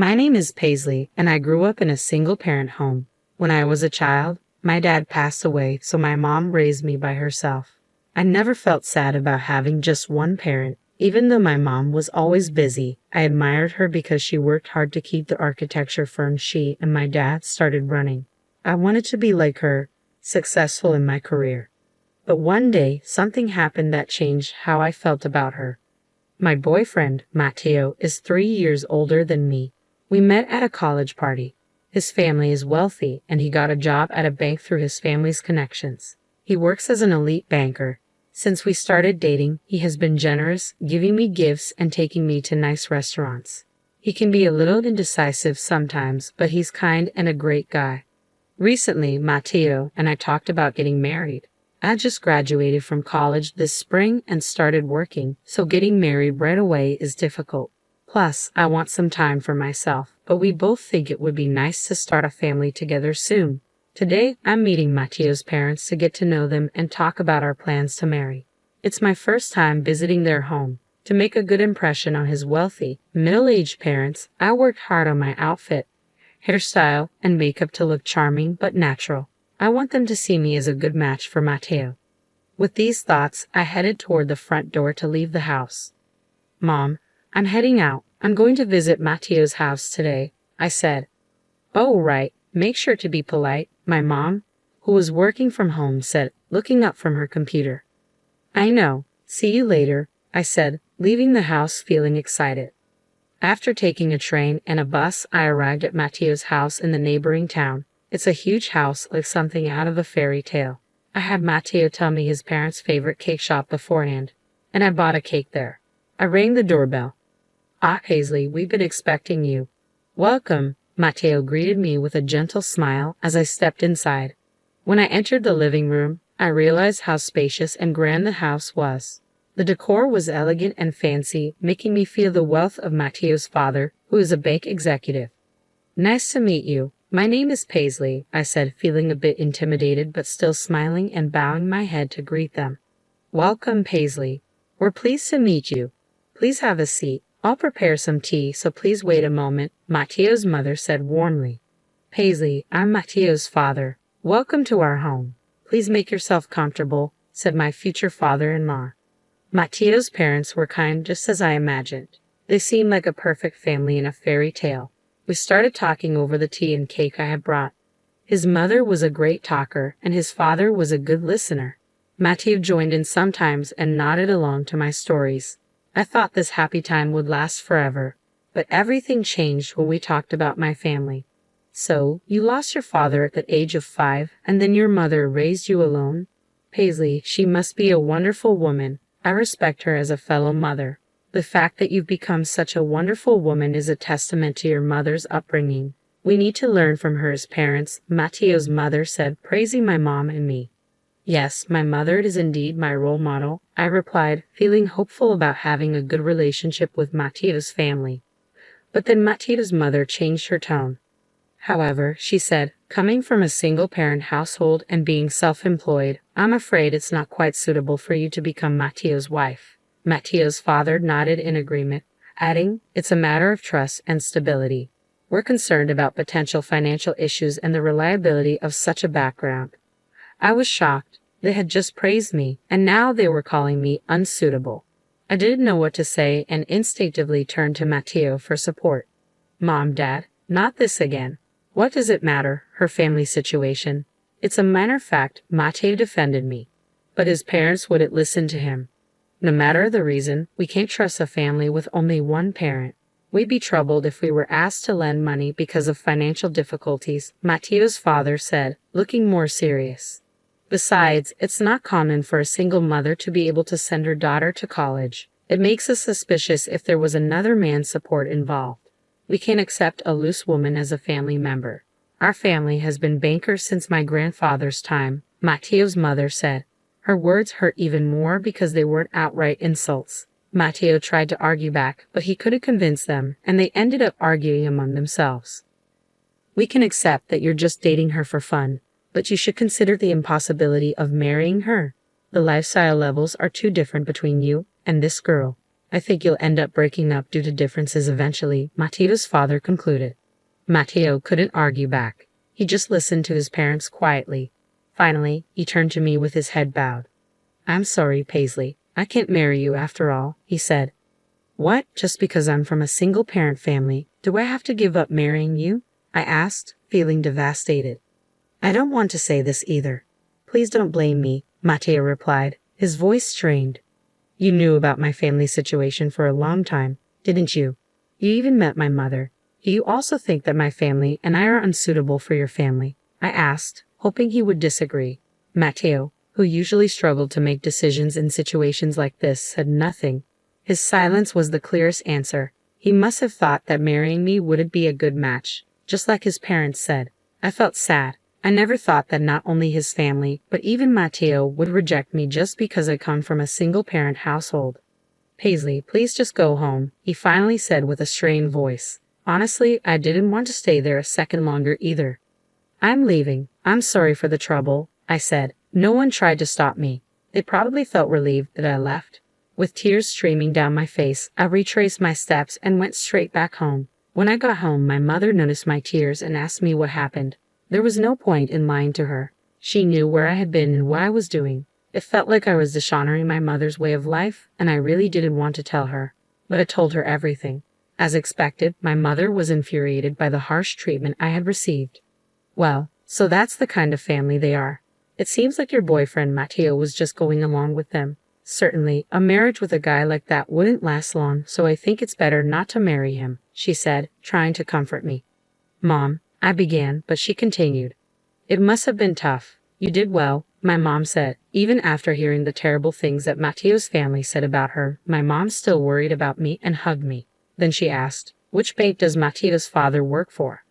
My name is Paisley, and I grew up in a single-parent home. When I was a child, my dad passed away, so my mom raised me by herself. I never felt sad about having just one parent. Even though my mom was always busy, I admired her because she worked hard to keep the architecture firm she and my dad started running. I wanted to be like her, successful in my career. But one day, something happened that changed how I felt about her. My boyfriend, Matteo, is 3 years older than me. We met at a college party. His family is wealthy, and he got a job at a bank through his family's connections. He works as an elite banker. Since we started dating, he has been generous, giving me gifts and taking me to nice restaurants. He can be a little indecisive sometimes, but he's kind and a great guy. Recently, Matteo and I talked about getting married. I just graduated from college this spring and started working, so getting married right away is difficult. Plus, I want some time for myself, but we both think it would be nice to start a family together soon. Today, I'm meeting Matteo's parents to get to know them and talk about our plans to marry. It's my first time visiting their home. To make a good impression on his wealthy, middle-aged parents, I worked hard on my outfit, hairstyle, and makeup to look charming but natural. I want them to see me as a good match for Matteo. With these thoughts, I headed toward the front door to leave the house. "Mom, I'm heading out. I'm going to visit Matteo's house today," I said. "Oh, right. Make sure to be polite," my mom, who was working from home, said, looking up from her computer. "I know. See you later," I said, leaving the house feeling excited. After taking a train and a bus, I arrived at Matteo's house in the neighboring town. It's a huge house like something out of a fairy tale. I had Matteo tell me his parents' favorite cake shop beforehand, and I bought a cake there. I rang the doorbell. "Ah, Paisley, we've been expecting you." "Welcome," Matteo greeted me with a gentle smile as I stepped inside. When I entered the living room, I realized how spacious and grand the house was. The decor was elegant and fancy, making me feel the wealth of Matteo's father, who is a bank executive. "Nice to meet you. My name is Paisley," I said, feeling a bit intimidated but still smiling and bowing my head to greet them. "Welcome, Paisley. We're pleased to meet you. Please have a seat. I'll prepare some tea, so please wait a moment," Matteo's mother said warmly. "Paisley, I'm Matteo's father. Welcome to our home. Please make yourself comfortable," said my future father-in-law. Matteo's parents were kind just as I imagined. They seemed like a perfect family in a fairy tale. We started talking over the tea and cake I had brought. His mother was a great talker, and his father was a good listener. Matteo joined in sometimes and nodded along to my stories. I thought this happy time would last forever, but everything changed when we talked about my family. "So, you lost your father at the age of 5, and then your mother raised you alone? Paisley, she must be a wonderful woman. I respect her as a fellow mother. The fact that you've become such a wonderful woman is a testament to your mother's upbringing. We need to learn from her as parents," Matteo's mother said, praising my mom and me. "Yes, my mother is indeed my role model," I replied, feeling hopeful about having a good relationship with Matteo's family. But then Matteo's mother changed her tone. "However," she said, "coming from a single-parent household and being self-employed, I'm afraid it's not quite suitable for you to become Matteo's wife." Matteo's father nodded in agreement, adding, "It's a matter of trust and stability. We're concerned about potential financial issues and the reliability of such a background." I was shocked. They had just praised me, and now they were calling me unsuitable. I didn't know what to say and instinctively turned to Matteo for support. "Mom, Dad, not this again. What does it matter, her family situation? It's a minor fact," Matteo defended me. But his parents wouldn't listen to him. "No matter the reason, we can't trust a family with only one parent. We'd be troubled if we were asked to lend money because of financial difficulties," Matteo's father said, looking more serious. "Besides, it's not common for a single mother to be able to send her daughter to college. It makes us suspicious if there was another man's support involved. We can't accept a loose woman as a family member. Our family has been bankers since my grandfather's time," Matteo's mother said. Her words hurt even more because they weren't outright insults. Matteo tried to argue back, but he couldn't convince them, and they ended up arguing among themselves. "We can accept that you're just dating her for fun, but you should consider the impossibility of marrying her. The lifestyle levels are too different between you and this girl. I think you'll end up breaking up due to differences eventually, Matteo's father concluded. Matteo couldn't argue back. He just listened to his parents quietly. Finally, he turned to me with his head bowed. I'm sorry, Paisley. I can't marry you after all, he said. What? Just because I'm from a single-parent family, do I have to give up marrying you? I asked, feeling devastated. I don't want to say this either. Please don't blame me, Matteo replied, his voice strained. You knew about my family situation for a long time, didn't you? You even met my mother. Do you also think that my family and I are unsuitable for your family? I asked, hoping he would disagree. Matteo, who usually struggled to make decisions in situations like this, said nothing. His silence was the clearest answer. He must have thought that marrying me wouldn't be a good match, just like his parents said. I felt sad. I never thought that not only his family, but even Matteo would reject me just because I come from a single-parent household. Paisley, please just go home, he finally said with a strained voice. Honestly, I didn't want to stay there a second longer either. I'm leaving. I'm sorry for the trouble, I said. No one tried to stop me. They probably felt relieved that I left. With tears streaming down my face, I retraced my steps and went straight back home. When I got home, my mother noticed my tears and asked me what happened. There was no point in lying to her. She knew where I had been and what I was doing. It felt like I was dishonoring my mother's way of life, and I really didn't want to tell her. But I told her everything. As expected, my mother was infuriated by the harsh treatment I had received. Well, so that's the kind of family they are. It seems like your boyfriend Matteo was just going along with them. Certainly, a marriage with a guy like that wouldn't last long, so I think it's better not to marry him, she said, trying to comfort me. Mom, I began, but she continued. It must have been tough. You did well, my mom said. Even after hearing the terrible things that Matteo's family said about her, my mom still worried about me and hugged me. Then she asked, which bank does Matteo's father work for?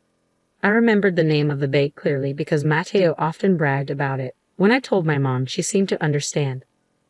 I remembered the name of the bank clearly because Matteo often bragged about it. When I told my mom, she seemed to understand.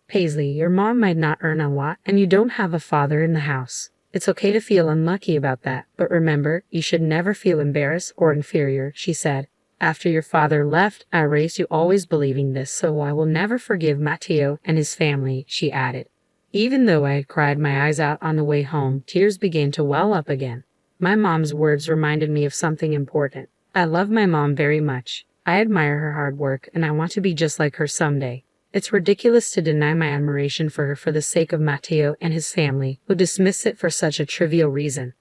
Paisley, your mom might not earn a lot, and you don't have a father in the house. It's okay to feel unlucky about that, but remember, you should never feel embarrassed or inferior, she said. After your father left, I raised you always believing this, so I will never forgive Matteo and his family, she added. Even though I had cried my eyes out on the way home, tears began to well up again. My mom's words reminded me of something important. I love my mom very much. I admire her hard work, and I want to be just like her someday. It's ridiculous to deny my admiration for her for the sake of Matteo and his family, who dismiss it for such a trivial reason.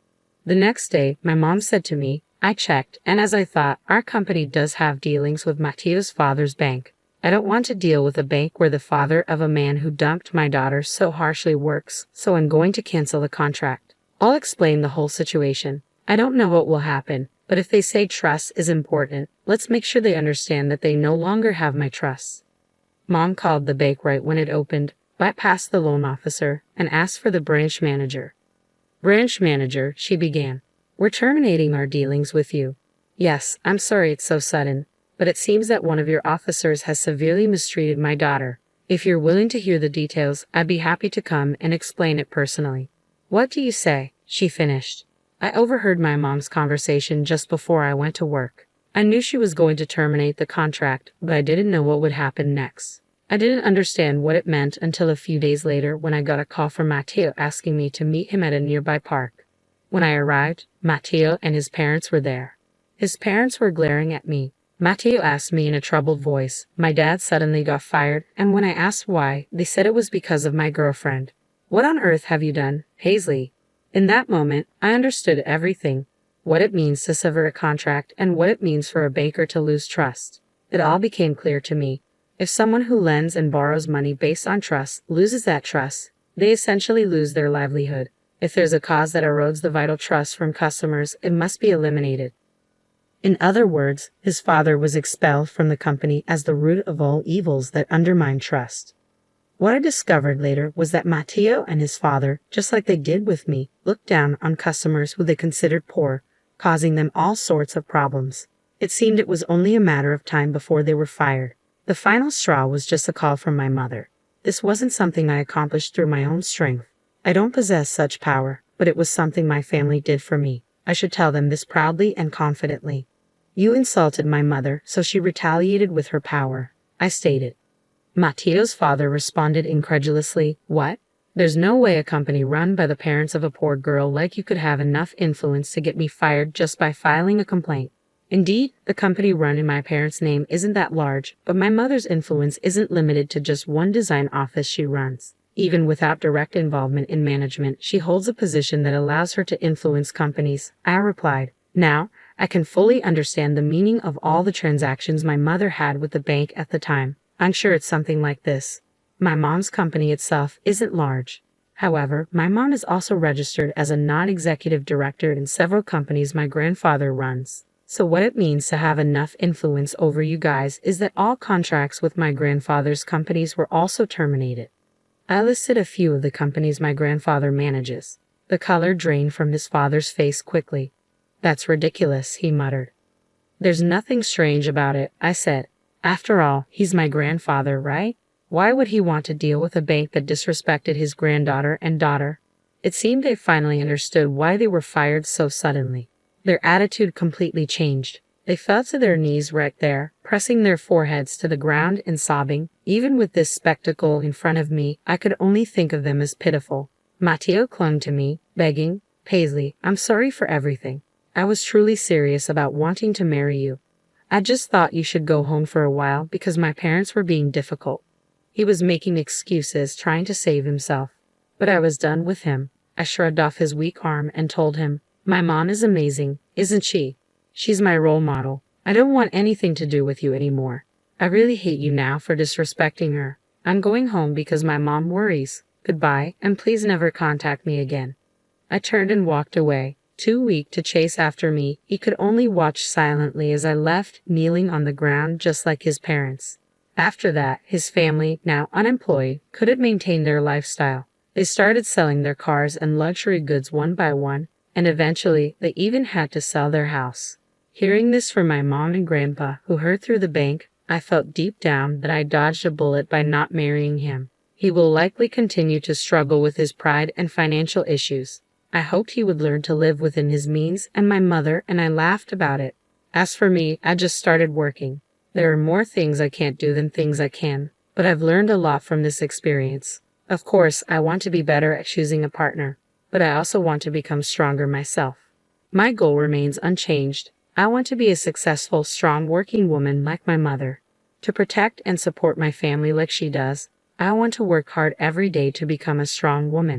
The next day, my mom said to me, I checked, and as I thought, our company does have dealings with Matteo's father's bank. I don't want to deal with a bank where the father of a man who dumped my daughter so harshly works, so I'm going to cancel the contract. I'll explain the whole situation. I don't know what will happen, but if they say trust is important, let's make sure they understand that they no longer have my trust. Mom called the bank right when it opened, bypassed the loan officer, and asked for the branch manager. Branch manager, she began. We're terminating our dealings with you. Yes, I'm sorry it's so sudden, but it seems that one of your officers has severely mistreated my daughter. If you're willing to hear the details, I'd be happy to come and explain it personally. What do you say? She finished. I overheard my mom's conversation just before I went to work. I knew she was going to terminate the contract, but I didn't know what would happen next. I didn't understand what it meant until a few days later when I got a call from Matteo asking me to meet him at a nearby park. When I arrived, Matteo and his parents were there. His parents were glaring at me. Matteo asked me in a troubled voice. My dad suddenly got fired, and when I asked why, they said it was because of my girlfriend. What on earth have you done, Paisley? In that moment, I understood everything. What it means to sever a contract and what it means for a banker to lose trust. It all became clear to me. If someone who lends and borrows money based on trust loses that trust, they essentially lose their livelihood. If there's a cause that erodes the vital trust from customers, it must be eliminated. In other words, his father was expelled from the company as the root of all evils that undermine trust. What I discovered later was that Matteo and his father, just like they did with me, looked down on customers who they considered poor, causing them all sorts of problems. It seemed it was only a matter of time before they were fired. The final straw was just a call from my mother. This wasn't something I accomplished through my own strength. I don't possess such power, but it was something my family did for me. I should tell them this proudly and confidently. You insulted my mother, so she retaliated with her power, I stated. Matteo's father responded incredulously, What? There's no way a company run by the parents of a poor girl like you could have enough influence to get me fired just by filing a complaint. Indeed, the company run in my parents' name isn't that large, but my mother's influence isn't limited to just one design office she runs. Even without direct involvement in management, she holds a position that allows her to influence companies, I replied. Now, I can fully understand the meaning of all the transactions my mother had with the bank at the time. I'm sure it's something like this. My mom's company itself isn't large. However, my mom is also registered as a non-executive director in several companies my grandfather runs. So what it means to have enough influence over you guys is that all contracts with my grandfather's companies were also terminated. I listed a few of the companies my grandfather manages. The color drained from his father's face quickly. That's ridiculous, he muttered. There's nothing strange about it, I said. After all, he's my grandfather, right? Why would he want to deal with a bank that disrespected his granddaughter and daughter? It seemed they finally understood why they were fired so suddenly. Their attitude completely changed. They fell to their knees right there, pressing their foreheads to the ground and sobbing. Even with this spectacle in front of me, I could only think of them as pitiful. Matteo clung to me, begging, Paisley, I'm sorry for everything. I was truly serious about wanting to marry you. I just thought you should go home for a while because my parents were being difficult. He was making excuses, trying to save himself. But I was done with him. I shrugged off his weak arm and told him, my mom is amazing, isn't she? She's my role model. I don't want anything to do with you anymore. I really hate you now for disrespecting her. I'm going home because my mom worries. Goodbye, and please never contact me again. I turned and walked away. Too weak to chase after me, he could only watch silently as I left, kneeling on the ground just like his parents. After that, his family, now unemployed, couldn't maintain their lifestyle. They started selling their cars and luxury goods one by one, and eventually they even had to sell their house. Hearing this from my mom and grandpa, who heard through the bank, I felt deep down that I dodged a bullet by not marrying him. He will likely continue to struggle with his pride and financial issues. I hoped he would learn to live within his means, and my mother and I laughed about it. As for me, I just started working. There are more things I can't do than things I can, but I've learned a lot from this experience. Of course, I want to be better at choosing a partner, but I also want to become stronger myself. My goal remains unchanged. I want to be a successful, strong working woman like my mother. To protect and support my family like she does, I want to work hard every day to become a strong woman.